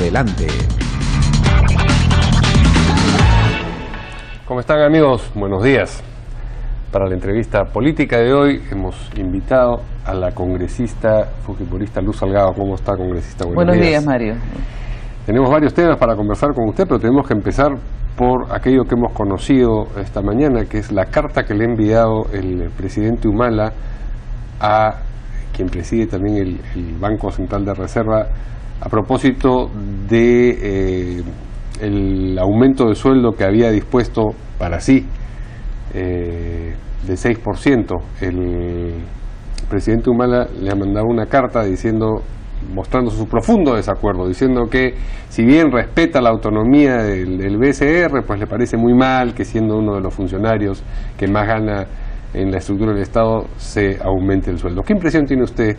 adelante. ¿Cómo están, amigos? Buenos días. Para la entrevista política de hoy hemos invitado a la congresista fujimorista Luz Salgado. ¿Cómo está, congresista? Buenos días, Mario. Tenemos varios temas para conversar con usted, pero tenemos que empezar por aquello que hemos conocido esta mañana, que es la carta que le ha enviado el presidente Humala a quien preside también el Banco Central de Reserva a propósito de el aumento de sueldo que había dispuesto para sí de 6%. El presidente Humala le ha mandado una carta mostrando su profundo desacuerdo, diciendo que si bien respeta la autonomía del BCR, pues le parece muy mal que, siendo uno de los funcionarios que más gana en la estructura del Estado, se aumente el sueldo. ¿Qué impresión tiene usted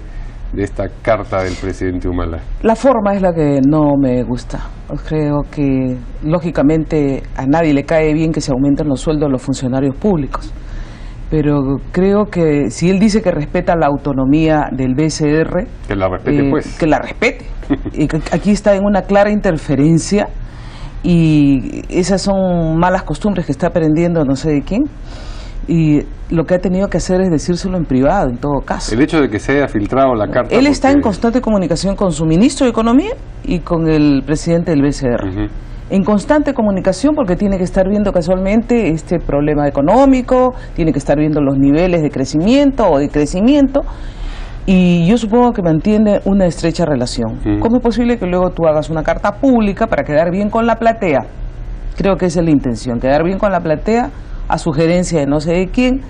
de esta carta del presidente Humala? La forma es la que no me gusta. Creo que, lógicamente, a nadie le cae bien que se aumenten los sueldos de los funcionarios públicos. Pero creo que si él dice que respeta la autonomía del BCR... Que la respete, pues. Que la respete. Y aquí está en una clara interferencia, y esas son malas costumbres que está aprendiendo no sé de quién. Y lo que ha tenido que hacer es decírselo en privado, en todo caso. El hecho de que se haya filtrado la carta... Él está en constante comunicación con su ministro de Economía y con el presidente del BCR. En constante comunicación, porque tiene que estar viendo casualmente este problema económico, tiene que estar viendo los niveles de crecimiento o decrecimiento, y yo supongo que mantiene una estrecha relación. ¿Cómo es posible que luego tú hagas una carta pública para quedar bien con la platea? Creo que esa es la intención, quedar bien con la platea a sugerencia de no sé de quién,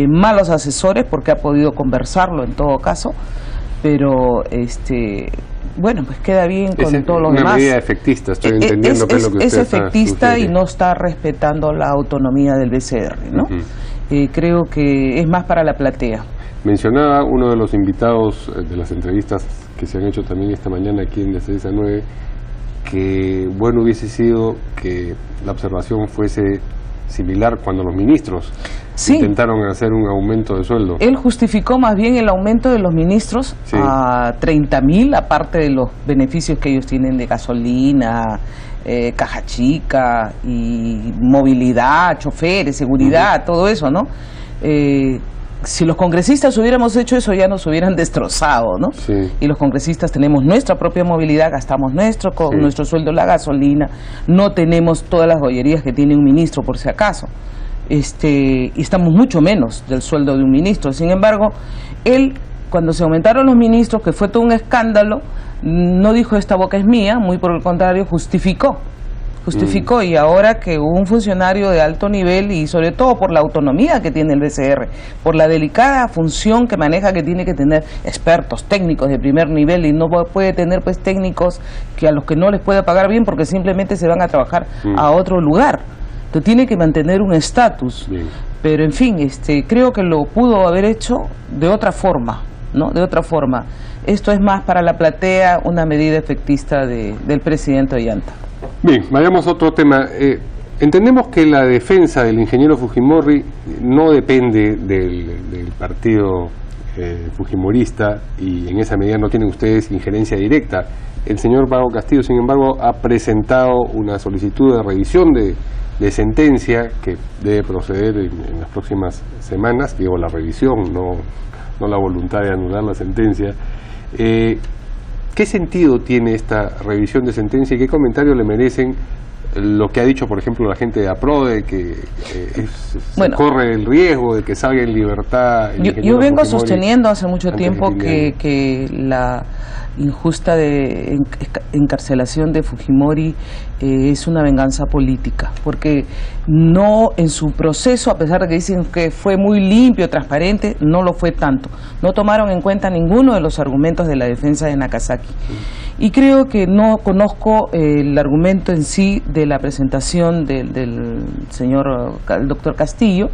malos asesores, porque ha podido conversarlo en todo caso, pero bueno, pues queda bien con todos los demás. Es una medida efectista, estoy entendiendo que es lo que usted es efectista y no está respetando la autonomía del BCR, ¿no? Creo que es más para la platea. Mencionaba uno de los invitados de las entrevistas que se han hecho también esta mañana aquí en De 6 a 9, que bueno hubiese sido que la observación fuese similar cuando los ministros intentaron hacer un aumento de sueldo. Él justificó más bien el aumento de los ministros a 30.000, aparte de los beneficios que ellos tienen de gasolina, caja chica y movilidad, choferes, seguridad, todo eso, ¿no? Si los congresistas hubiéramos hecho eso, ya nos hubieran destrozado, ¿no? Y los congresistas tenemos nuestra propia movilidad, gastamos nuestro sueldo la gasolina, no tenemos todas las bollerías que tiene un ministro, por si acaso. Y estamos mucho menos del sueldo de un ministro. Sin embargo, él, cuando se aumentaron los ministros, que fue todo un escándalo, no dijo esta boca es mía, muy por el contrario, justificó, y ahora que un funcionario de alto nivel, y sobre todo por la autonomía que tiene el BCR, por la delicada función que maneja, que tiene que tener expertos técnicos de primer nivel, y no puede tener pues técnicos a los que no les puede pagar bien porque simplemente se van a trabajar a otro lugar. Entonces tiene que mantener un estatus, pero en fin, creo que lo pudo haber hecho de otra forma, ¿no? De otra forma. Esto es más para la platea, una medida efectista del presidente Ollanta. Bien, vayamos a otro tema. Entendemos que la defensa del ingeniero Fujimori no depende del partido fujimorista, y en esa medida no tienen ustedes injerencia directa. El señor Vago Castillo, sin embargo, ha presentado una solicitud de revisión de sentencia que debe proceder en las próximas semanas. Digo, la revisión, no la voluntad de anular la sentencia. ¿Qué sentido tiene esta revisión de sentencia y qué comentario le merecen lo que ha dicho, por ejemplo, la gente de APRODE, que se corre el riesgo de que salga en libertad? Yo vengo sosteniendo hace mucho tiempo que la injusta encarcelación de Fujimori es una venganza política, porque no, en su proceso, a pesar de que dicen que fue muy limpio, transparente, no lo fue tanto. No tomaron en cuenta ninguno de los argumentos de la defensa de Nakazaki. Y creo que no conozco el argumento en sí de la presentación del señor, el doctor Castillo,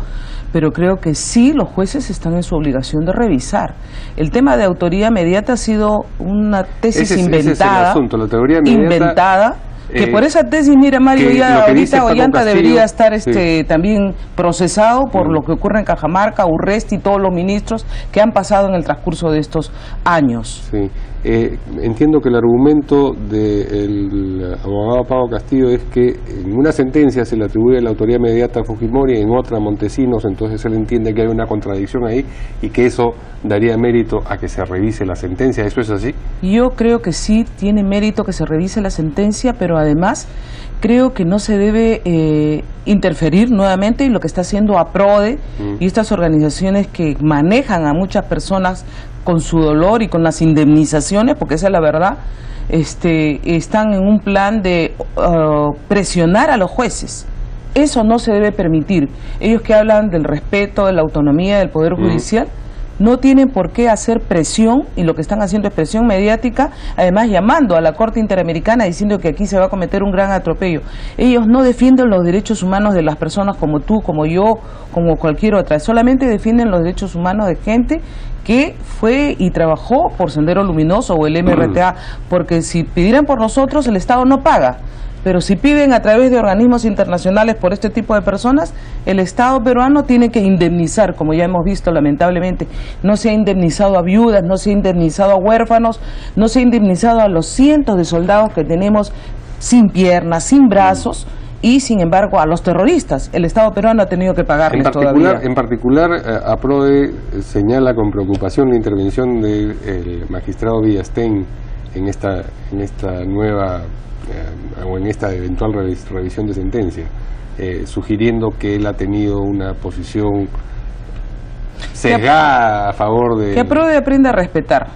pero creo que sí los jueces están en su obligación de revisar. El tema de autoría inmediata ha sido una tesis inventada. Ese es el asunto, la teoría inmediata. Que por esa tesis, mira Mario, ya ahorita Ollanta debería estar también procesado por lo que ocurre en Cajamarca, Urresti y todos los ministros que han pasado en el transcurso de estos años. Sí. Entiendo que el argumento del abogado Pablo Castillo es que en una sentencia se le atribuye la autoría inmediata a Fujimori, en otra a Montesinos, entonces él entiende que hay una contradicción ahí y que eso daría mérito a que se revise la sentencia. ¿Eso es así? Yo creo que sí tiene mérito que se revise la sentencia, pero además creo que no se debe interferir nuevamente en lo que está haciendo APRODE y estas organizaciones que manejan a muchas personas con su dolor y con las indemnizaciones, porque esa es la verdad. Están en un plan de presionar a los jueces. Eso no se debe permitir. Ellos que hablan del respeto, de la autonomía del Poder Judicial, no tienen por qué hacer presión, y lo que están haciendo es presión mediática, además llamando a la Corte Interamericana diciendo que aquí se va a cometer un gran atropello. Ellos no defienden los derechos humanos de las personas como tú, como yo, como cualquier otra, solamente defienden los derechos humanos de gente que fue y trabajó por Sendero Luminoso o el MRTA, porque si pidieran por nosotros el Estado no paga. Pero si piden a través de organismos internacionales por este tipo de personas, el Estado peruano tiene que indemnizar, como ya hemos visto lamentablemente. No se ha indemnizado a viudas, no se ha indemnizado a huérfanos, no se ha indemnizado a los cientos de soldados que tenemos sin piernas, sin brazos, y sin embargo a los terroristas. El Estado peruano ha tenido que pagarles todavía. En particular, APRODE señala con preocupación la intervención del magistrado Villastein en esta nueva o en esta eventual revisión de sentencia, sugiriendo que él ha tenido una posición sesgada a favor de... Que APRODE aprenda a respetar,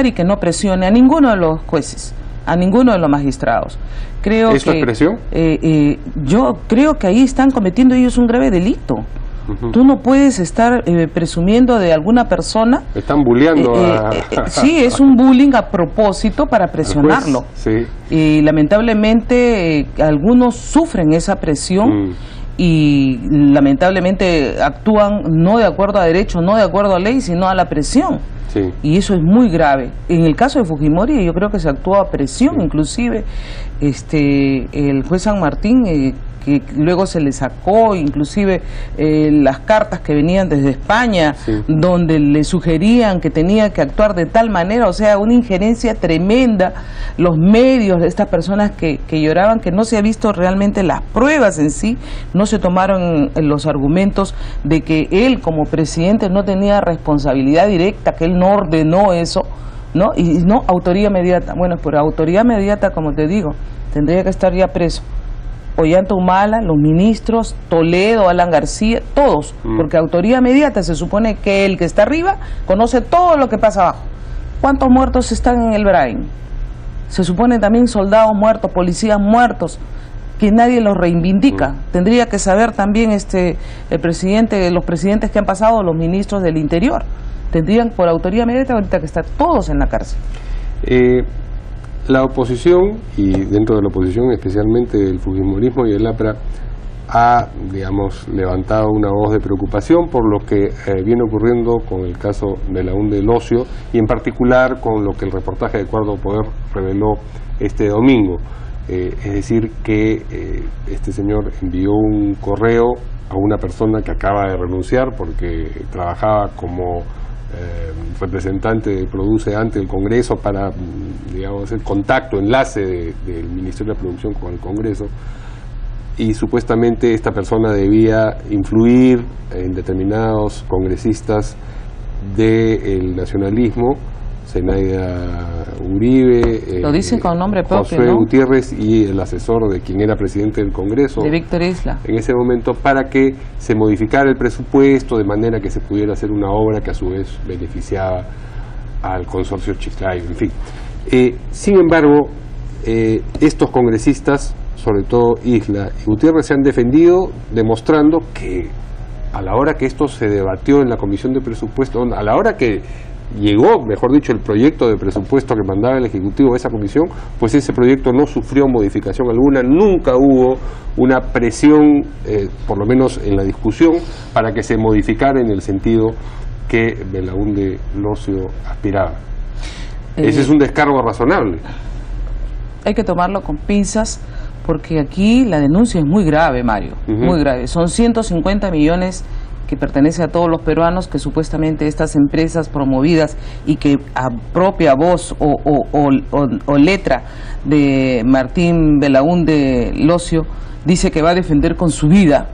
y que no presione a ninguno de los jueces, a ninguno de los magistrados. ¿Eso es presión? Yo creo que ahí están cometiendo ellos un grave delito. Tú no puedes estar presumiendo de alguna persona. Están bulleando sí, es un bullying a propósito para presionarlo. Sí. Y lamentablemente algunos sufren esa presión y lamentablemente actúan no de acuerdo a derecho, no de acuerdo a ley, sino a la presión. Sí. Y eso es muy grave. En el caso de Fujimori yo creo que se actuó a presión, inclusive el juez San Martín, que luego se le sacó inclusive las cartas que venían desde España, donde le sugerían que tenía que actuar de tal manera, o sea, una injerencia tremenda. Los medios de estas personas que lloraban que no se ha visto realmente las pruebas en sí, no se tomaron los argumentos de que él como presidente no tenía responsabilidad directa, que él no ordenó eso, ¿no? Y no autoría inmediata. Bueno, por autoría inmediata, como te digo, tendría que estar ya preso Ollanta Humala, los ministros, Toledo, Alan García, todos, porque autoría inmediata se supone que el que está arriba conoce todo lo que pasa abajo. ¿Cuántos muertos están en el Brain? Se supone también soldados muertos, policías muertos, que nadie los reivindica. Tendría que saber también el presidente, los presidentes que han pasado, los ministros del Interior. Tendrían por autoría inmediata ahorita que estar todos en la cárcel. La oposición, y dentro de la oposición especialmente el fujimorismo y el APRA, ha, digamos, levantado una voz de preocupación por lo que viene ocurriendo con el caso de la UNDE del Ocio, y en particular con lo que el reportaje de Cuarto Poder reveló este domingo. Es decir, que este señor envió un correo a una persona que acaba de renunciar porque trabajaba como representante de Produce ante el Congreso para, digamos, el contacto, enlace del Ministerio de Producción con el Congreso, y supuestamente esta persona debía influir en determinados congresistas del nacionalismo, Zenaida Uribe, lo dicen con nombre propio, Josué Gutiérrez, y el asesor de quien era presidente del Congreso, de Víctor Isla, en ese momento, para que se modificara el presupuesto de manera que se pudiera hacer una obra que a su vez beneficiaba al consorcio Chiclayo, en fin. Sin embargo, estos congresistas, sobre todo Isla y Gutiérrez, se han defendido demostrando que a la hora que esto se debatió en la Comisión de Presupuesto, a la hora que llegó, mejor dicho, el proyecto de presupuesto que mandaba el Ejecutivo a esa comisión, pues ese proyecto no sufrió modificación alguna, nunca hubo una presión, por lo menos en la discusión, para que se modificara en el sentido que Belaúnde Locio aspiraba. Ese es un descargo razonable. hay que tomarlo con pinzas, porque aquí la denuncia es muy grave, Mario, muy grave. Son 150 millones que pertenece a todos los peruanos, que supuestamente estas empresas promovidas y que a propia voz o letra de Martín Belaúnde Locio dice que va a defender con su vida,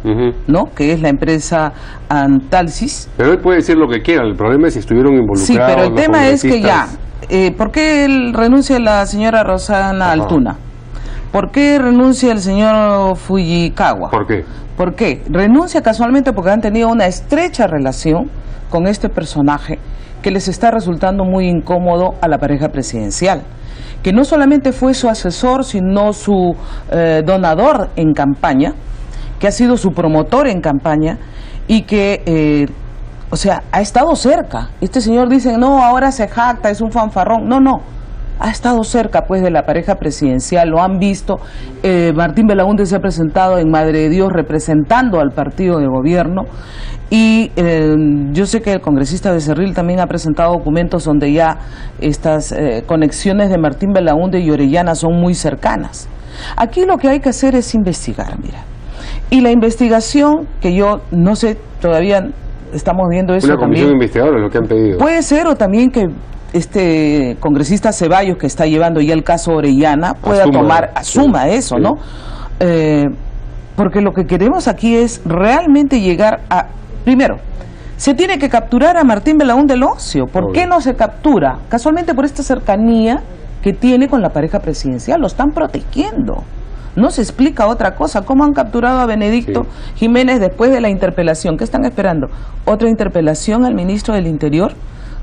¿no? Que es la empresa Antalsis. Pero él puede decir lo que quiera, el problema es si estuvieron involucrados. Sí, pero el tema es que ya, ¿por qué renuncia la señora Rosana Altuna? ¿Por qué renuncia el señor Fujikawa? ¿Por qué? ¿Por qué? Renuncia casualmente porque han tenido una estrecha relación con este personaje que les está resultando muy incómodo a la pareja presidencial, que no solamente fue su asesor, sino su donador en campaña, que ha sido su promotor en campaña y que, o sea, ha estado cerca. Este señor dice, no, ahora se jacta, es un fanfarrón. No, no. Ha estado cerca pues de la pareja presidencial, lo han visto. Martín Belaúnde se ha presentado en Madre de Dios representando al partido de gobierno, y yo sé que el congresista Becerril también ha presentado documentos donde ya estas conexiones de Martín Belaúnde y Orellana son muy cercanas. Aquí lo que hay que hacer es investigar, mira. Y la investigación, que yo no sé, todavía estamos viendo eso. Una comisión también investigadora es lo que han pedido. Puede ser, o también que este congresista Ceballos, que está llevando ya el caso Orellana, pueda asuma eso, ¿no? Porque lo que queremos aquí es realmente llegar a, primero, se tiene que capturar a Martín Belaúnde Locio. ¿Por qué no se captura? Casualmente por esta cercanía que tiene con la pareja presidencial, lo están protegiendo. No se explica otra cosa. ¿Cómo han capturado a Benedicto Jiménez después de la interpelación? ¿Qué están esperando? ¿Otra interpelación al ministro del Interior?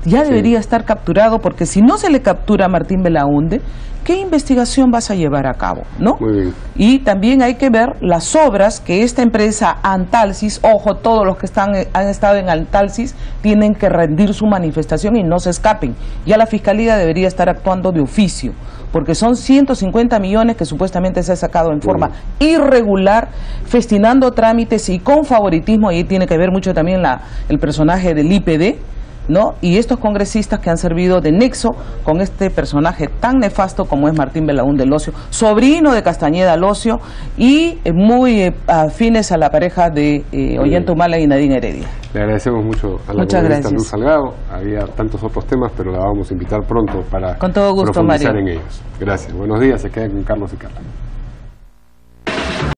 Ya debería estar capturado, porque si no se le captura a Martín Belaúnde, ¿qué investigación vas a llevar a cabo? ¿No? Muy bien. Y también hay que ver las obras que esta empresa Antalsis, ojo, todos los que han estado en Antalsis tienen que rendir su manifestación y no se escapen. Ya la Fiscalía debería estar actuando de oficio, porque son 150 millones que supuestamente se ha sacado en forma irregular, festinando trámites y con favoritismo, y ahí tiene que ver mucho también el personaje del IPD, ¿no? Y estos congresistas que han servido de nexo con este personaje tan nefasto como es Martín Belaúnde Locio, sobrino de Castañeda Locio, y muy afines a la pareja de Ollanta Humala y Nadine Heredia. Le agradecemos mucho a la congresista Luz Salgado. Había tantos otros temas, pero la vamos a invitar pronto para con todo gusto, profundizar Mario. en ellos. Gracias. Buenos días. Se quedan con Carlos y Carla.